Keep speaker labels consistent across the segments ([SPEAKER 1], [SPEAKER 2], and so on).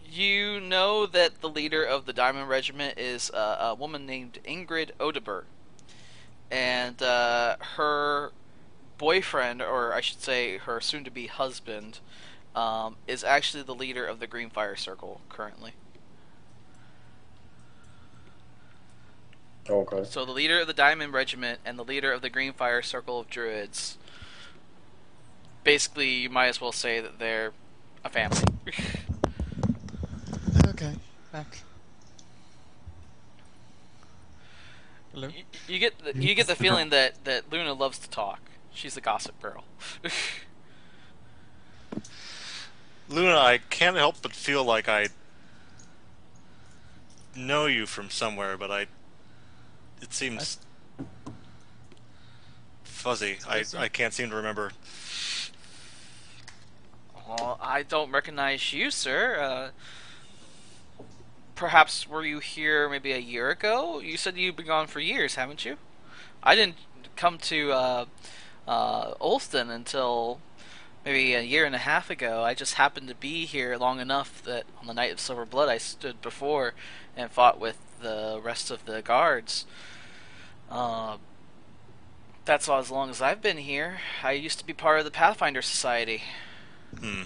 [SPEAKER 1] You know that the leader of the Diamond Regiment is a woman named Ingrid Odeberg, and her boyfriend, or I should say, her soon-to-be husband, is actually the leader of the Green Fire Circle currently.
[SPEAKER 2] Okay.
[SPEAKER 1] So the leader of the Diamond Regiment and the leader of the Green Fire Circle of Druids, basically, you might as well say that they're a family.
[SPEAKER 3] Okay. Back. Hello?
[SPEAKER 1] You get the feeling that Luna loves to talk. She's a gossip girl.
[SPEAKER 4] Luna, I can't help but feel like I know you from somewhere, but it seems fuzzy. I can't seem to remember.
[SPEAKER 1] Oh, I don't recognize you, sir. Perhaps were you here maybe a year ago? You said you've been gone for years, haven't you? I didn't come to Olston until maybe a year and a half ago. I just happened to be here long enough that on the night of Silver Blood I stood before and fought with the rest of the guards. Uh, that's all as long as I've been here. I used to be part of the Pathfinder Society.
[SPEAKER 4] Hmm.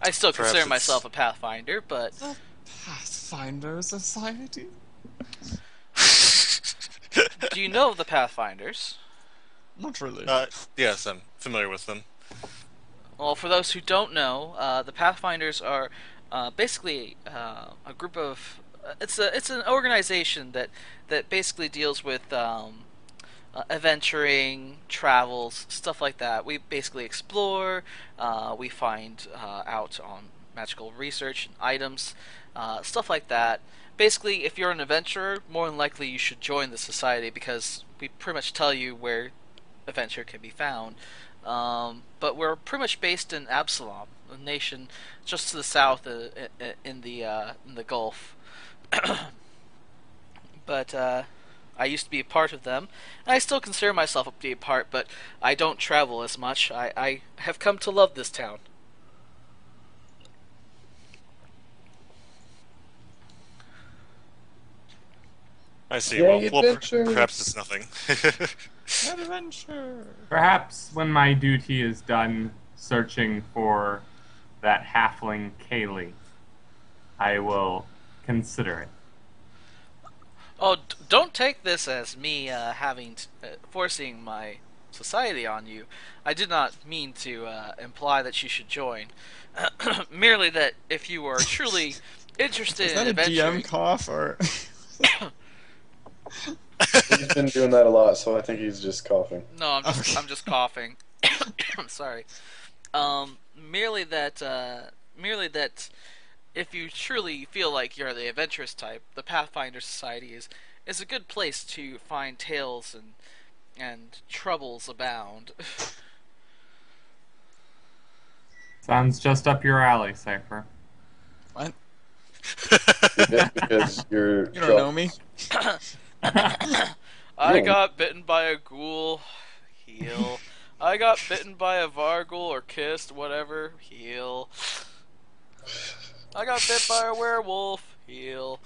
[SPEAKER 1] I still
[SPEAKER 4] Perhaps
[SPEAKER 1] consider
[SPEAKER 4] it's
[SPEAKER 1] myself a Pathfinder, but
[SPEAKER 3] The Pathfinder Society?
[SPEAKER 1] do you know of the Pathfinders?
[SPEAKER 3] Not really.
[SPEAKER 4] Yes, I'm familiar with them.
[SPEAKER 1] Well, for those who don't know, the Pathfinders are basically a group of. It's an organization that basically deals with adventuring, travels, stuff like that. We basically explore. We find out on magical research and items, stuff like that. Basically, if you're an adventurer, more than likely you should join the society because we pretty much tell you where adventure can be found. But we're pretty much based in Absalom, a nation just to the south in the Gulf. But I used to be a part of them, and I still consider myself to be a part. But I don't travel as much. I have come to love this town.
[SPEAKER 4] I see.
[SPEAKER 2] Yay,
[SPEAKER 4] Well, perhaps
[SPEAKER 2] adventures!
[SPEAKER 4] it's nothing.
[SPEAKER 3] Adventure!
[SPEAKER 5] Perhaps when my duty is done searching for that halfling Kaylee, I will consider it.
[SPEAKER 1] Oh, don't take this as me forcing my society on you. I did not mean to imply that you should join. Merely that if you are truly interested
[SPEAKER 3] Is
[SPEAKER 1] in
[SPEAKER 3] that a DM
[SPEAKER 1] adventuring,
[SPEAKER 3] cough or?
[SPEAKER 2] He's been doing that a lot, so I think he's just coughing.
[SPEAKER 1] no,
[SPEAKER 3] Okay.
[SPEAKER 1] I'm just coughing. I'm sorry. Merely that if you truly feel like you're the adventurous type, the Pathfinder Society is a good place to find tales and troubles abound.
[SPEAKER 5] Sounds just up your alley, Cypher.
[SPEAKER 3] What?
[SPEAKER 2] Just because you're
[SPEAKER 3] You don't know me?
[SPEAKER 1] I
[SPEAKER 2] No.
[SPEAKER 1] got bitten by a ghoul, heal. I got bitten by a vargul or kissed, whatever, heal. I got bit by a werewolf, heal.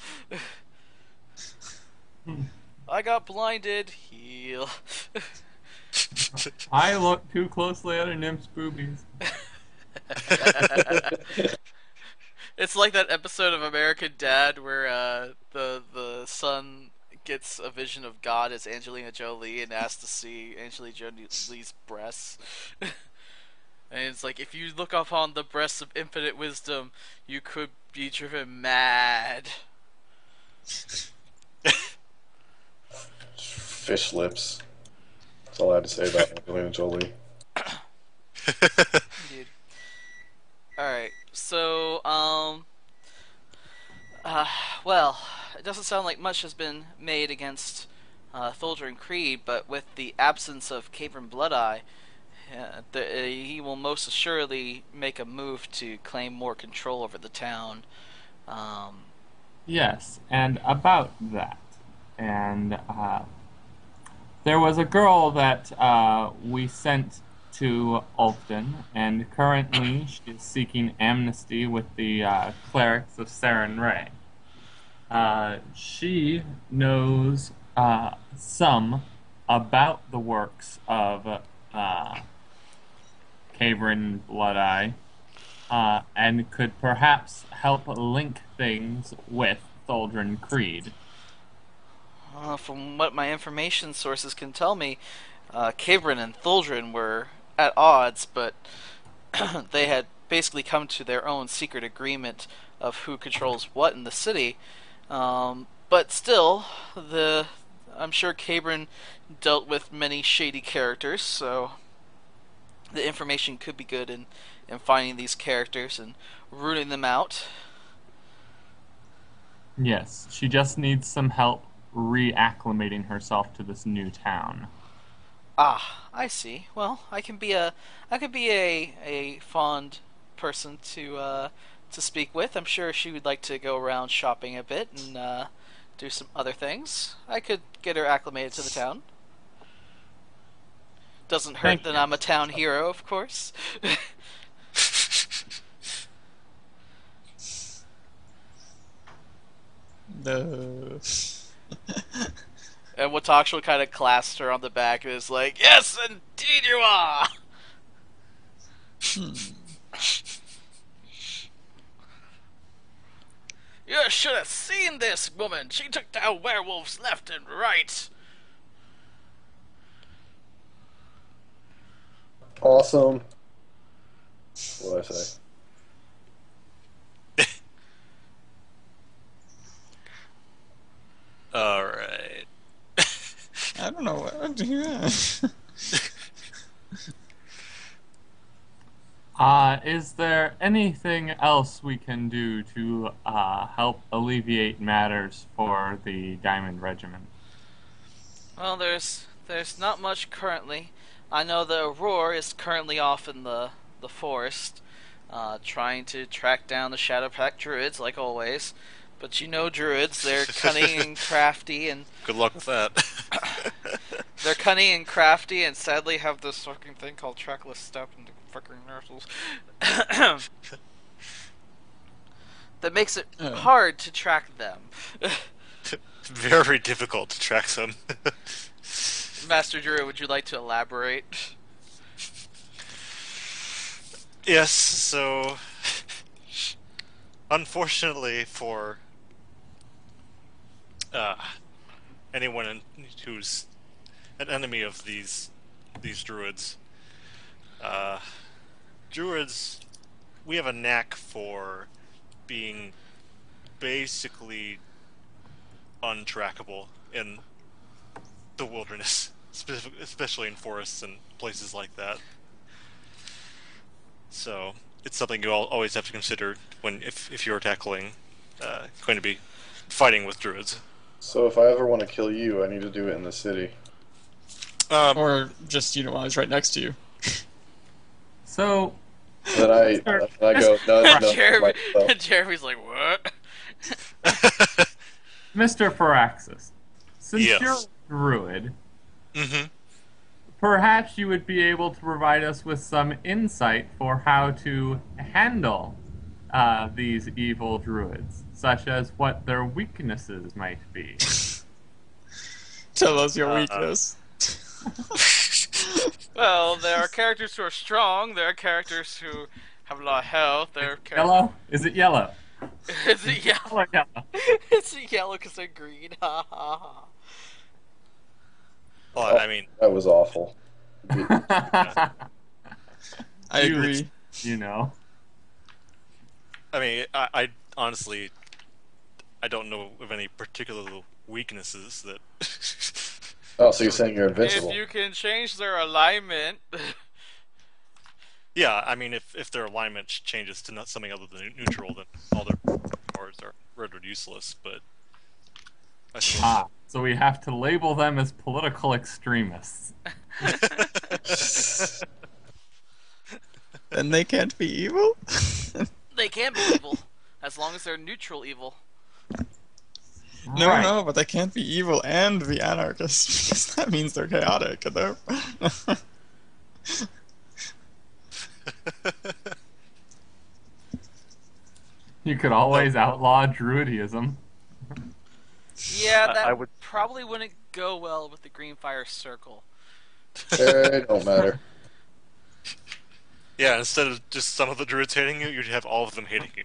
[SPEAKER 1] I got blinded, heal.
[SPEAKER 5] I look too closely at a nymph's boobies.
[SPEAKER 1] It's like that episode of American Dad where the son gets a vision of God as Angelina Jolie and asks to see Angelina Jolie's breasts. And it's like, if you look upon the breasts of infinite wisdom, you could be driven mad.
[SPEAKER 2] Fish lips. That's all I had to say about Angelina Jolie.
[SPEAKER 1] Dude. Alright, so, well, it doesn't sound like much has been made against Thulger and Creed, but with the absence of Cavern Bloodeye, he will most assuredly make a move to claim more control over the town. Um,
[SPEAKER 5] Yes, and about that. And there was a girl that we sent to Ulfden, and currently she is seeking amnesty with the clerics of Saren Ray. She knows some about the works of Caverin Bloodeye, and could perhaps help link things with Tholdrin Creed.
[SPEAKER 1] From what my information sources can tell me, Cabrin and Thuldrin were at odds, but they had basically come to their own secret agreement of who controls what in the city. But still, I'm sure Cabrin dealt with many shady characters, so the information could be good in finding these characters and rooting them out.
[SPEAKER 5] Yes, she just needs some help reacclimating herself to this new town.
[SPEAKER 1] Ah, I see. Well, I could be a fond person to speak with. I'm sure she would like to go around shopping a bit and do some other things. I could get her acclimated to the town. Doesn't hurt
[SPEAKER 5] Thank
[SPEAKER 1] that
[SPEAKER 5] you.
[SPEAKER 1] I'm a town hero, of course.
[SPEAKER 3] No.
[SPEAKER 1] And Wataksha kind of clasps her on the back and is like, "Yes, indeed you are." You should have seen this woman. She took down werewolves left and right.
[SPEAKER 2] Awesome. What do I say?
[SPEAKER 4] All right.
[SPEAKER 3] I don't know what to do that.
[SPEAKER 5] Is there anything else we can do to help alleviate matters for the Diamond Regiment?
[SPEAKER 1] Well, there's not much currently. I know the Aurora is currently off in the forest, trying to track down the Shadowpact Druids, like always. But you know Druids, they're cunning and crafty, and
[SPEAKER 4] Good luck with that.
[SPEAKER 1] they're cunning and crafty, and sadly have this fucking thing called trackless step and fucking nurses. That makes it hard to track them.
[SPEAKER 4] Very difficult to track them.
[SPEAKER 1] Master Druid, would you like to elaborate?
[SPEAKER 4] Yes, so unfortunately for anyone who's an enemy of these druids, druids, we have a knack for being basically untrackable in the wilderness, especially in forests and places like that. So it's something you always have to consider if you're tackling, going to be fighting with druids.
[SPEAKER 2] So if I ever want to kill you, I need to do it in the city.
[SPEAKER 3] Or just, while he's right next to you.
[SPEAKER 5] So,
[SPEAKER 2] Then I go, no,
[SPEAKER 1] Jeremy,
[SPEAKER 2] myself.
[SPEAKER 1] Jeremy's like, what?
[SPEAKER 5] Mr. Firaxis, since
[SPEAKER 4] Yes.
[SPEAKER 5] you're a druid,
[SPEAKER 4] Mm-hmm.
[SPEAKER 5] perhaps you would be able to provide us with some insight for how to handle these evil druids, such as what their weaknesses might be.
[SPEAKER 3] Tell us your weakness.
[SPEAKER 1] Well, there are characters who are strong. There are characters who have a lot of health. There are
[SPEAKER 5] Yellow? Is it yellow?
[SPEAKER 1] Is it yellow?
[SPEAKER 5] Oh, yellow.
[SPEAKER 1] It's yellow because they're green. Ha ha ha.
[SPEAKER 4] Well, I mean,
[SPEAKER 2] That was awful.
[SPEAKER 3] I agree.
[SPEAKER 5] You know.
[SPEAKER 4] I honestly, I don't know of any particular weaknesses that.
[SPEAKER 2] Oh, so you're saying you're invincible?
[SPEAKER 1] If you can change their alignment.
[SPEAKER 4] Yeah, I mean, if their alignment changes to not something other than neutral, then all their powers are rendered useless. But I suppose
[SPEAKER 5] So we have to label them as political extremists.
[SPEAKER 3] Then they can't be evil?
[SPEAKER 1] They can be evil, as long as they're neutral evil.
[SPEAKER 3] No,
[SPEAKER 5] Right.
[SPEAKER 3] no, but they can't be evil and be anarchists, because that means they're chaotic, though.
[SPEAKER 5] You could always outlaw druidism.
[SPEAKER 1] Yeah, that
[SPEAKER 4] I would.
[SPEAKER 1] probably wouldn't go well with the Greenfire Circle.
[SPEAKER 2] It don't matter.
[SPEAKER 4] Yeah, instead of just some of the druids hating you, you'd have all of them hating you.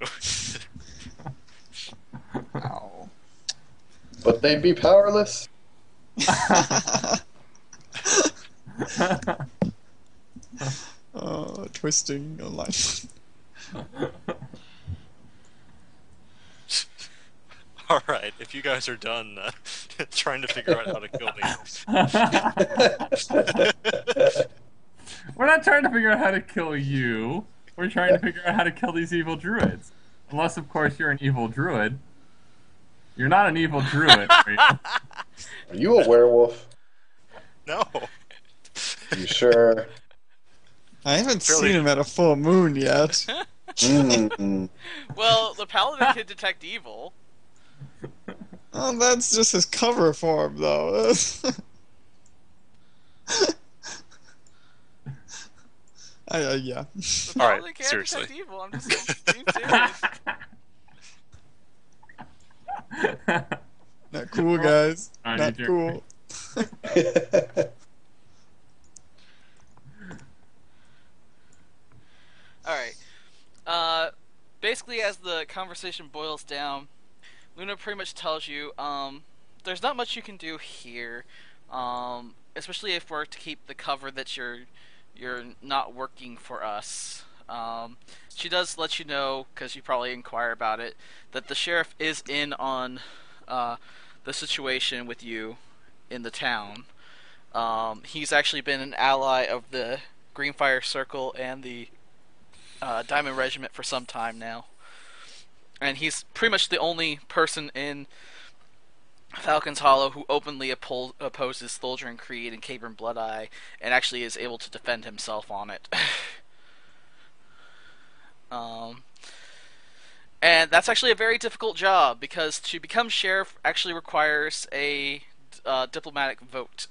[SPEAKER 3] Ow.
[SPEAKER 2] But they'd be powerless.
[SPEAKER 3] Oh, twisting a life.
[SPEAKER 4] Alright, if you guys are done trying to figure out how to kill me.
[SPEAKER 5] We're not trying to figure out how to kill you. We're trying to figure out how to kill these evil druids. Unless, of course, you're an evil druid. You're not an evil druid, are you?
[SPEAKER 2] Are you a werewolf?
[SPEAKER 4] No.
[SPEAKER 2] You sure?
[SPEAKER 3] I haven't
[SPEAKER 4] Fairly-
[SPEAKER 3] seen him at a full moon yet.
[SPEAKER 2] Mm-mm.
[SPEAKER 1] Well, the Paladin can detect evil.
[SPEAKER 3] Oh, that's just his cover form, though. Yeah.
[SPEAKER 1] The
[SPEAKER 4] Alright,
[SPEAKER 1] Paladin can't
[SPEAKER 4] seriously.
[SPEAKER 1] detect evil. I'm just being serious.
[SPEAKER 3] Not cool, guys.
[SPEAKER 5] I
[SPEAKER 3] Not
[SPEAKER 5] need your-
[SPEAKER 3] cool.
[SPEAKER 1] Alright. Basically, as the conversation boils down, Luna pretty much tells you, there's not much you can do here, especially if we're to keep the cover that you're not working for us. She does let you know, because you probably inquire about it, that the sheriff is in on the situation with you in the town. He's actually been an ally of the Greenfire Circle and the Diamond Regiment for some time now. And he's pretty much the only person in Falcon's Hollow who openly opposes Thulgrin Creed and Cabern Bloodeye, and actually is able to defend himself on it. And that's actually a very difficult job, because to become sheriff actually requires a diplomatic vote.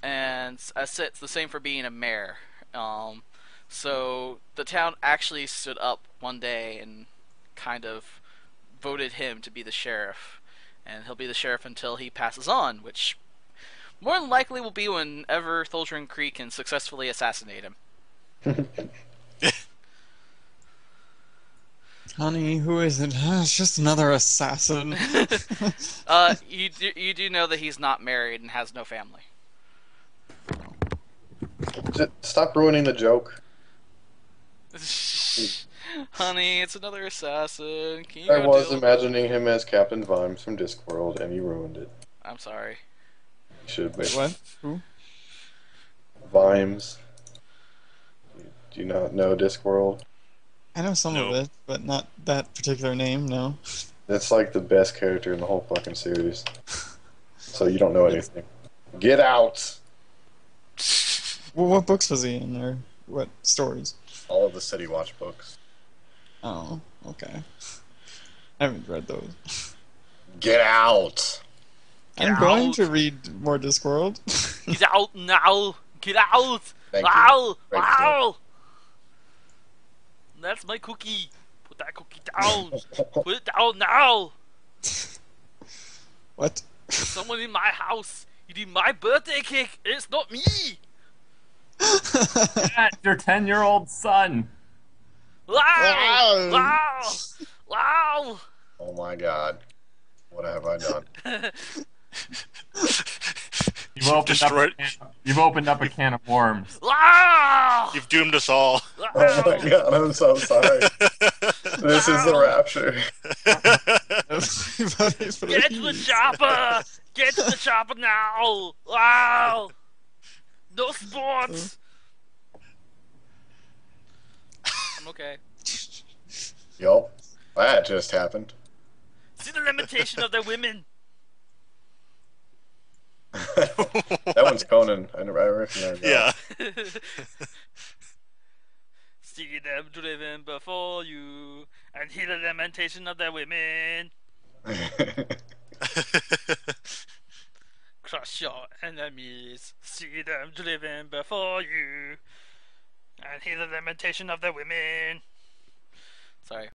[SPEAKER 1] And it's the same for being a mayor. So the town actually stood up one day and kind of voted him to be the sheriff. And he'll be the sheriff until he passes on, which more than likely will be whenever Thulgrin Creek can successfully assassinate him.
[SPEAKER 3] Honey, who is it? It's just another assassin.
[SPEAKER 1] You do know that he's not married and has no family.
[SPEAKER 2] Just stop ruining the joke.
[SPEAKER 1] Honey, it's another assassin. Can you
[SPEAKER 2] I
[SPEAKER 1] go
[SPEAKER 2] was
[SPEAKER 1] deal-
[SPEAKER 2] imagining him as Captain Vimes from Discworld, and you ruined it.
[SPEAKER 1] I'm sorry.
[SPEAKER 2] You should be.
[SPEAKER 3] What? Who?
[SPEAKER 2] Vimes. Do you not know Discworld?
[SPEAKER 3] I know some
[SPEAKER 4] No.
[SPEAKER 3] of it, but not that particular name, no.
[SPEAKER 2] That's like the best character in the whole fucking series. So you don't know anything. Get out!
[SPEAKER 3] Well, what books was he in, or what stories?
[SPEAKER 2] All of the City Watch books.
[SPEAKER 3] Oh, okay. I haven't read those.
[SPEAKER 2] Get out!
[SPEAKER 3] I'm going to read more Discworld.
[SPEAKER 1] Get out now! Get out!
[SPEAKER 2] Thank you.
[SPEAKER 1] Ow!
[SPEAKER 2] Great
[SPEAKER 1] Ow! That's my cookie. Put that cookie down. Put it down now.
[SPEAKER 3] What?
[SPEAKER 1] Someone in my house eating my birthday cake. It's not me.
[SPEAKER 5] That's your 10-year-old son.
[SPEAKER 1] Wow! Wow! Wow!
[SPEAKER 2] Oh my god. What have I done?
[SPEAKER 4] Destroyed.
[SPEAKER 5] You've opened up a can of worms.
[SPEAKER 1] Wow!
[SPEAKER 4] You've doomed us all.
[SPEAKER 2] Oh my god, I'm so sorry. This is the rapture.
[SPEAKER 3] Everybody
[SPEAKER 1] Get to the
[SPEAKER 3] please.
[SPEAKER 1] chopper! Get to the chopper now! Wow! No sports! I'm okay.
[SPEAKER 2] Yup. That just happened.
[SPEAKER 1] See the lamentation of the women!
[SPEAKER 2] That one's Conan. I recognize that.
[SPEAKER 4] Yeah.
[SPEAKER 1] See them driven before you, and hear the lamentation of the women. Crush your enemies, see them driven before you, And hear the lamentation of the women. Sorry.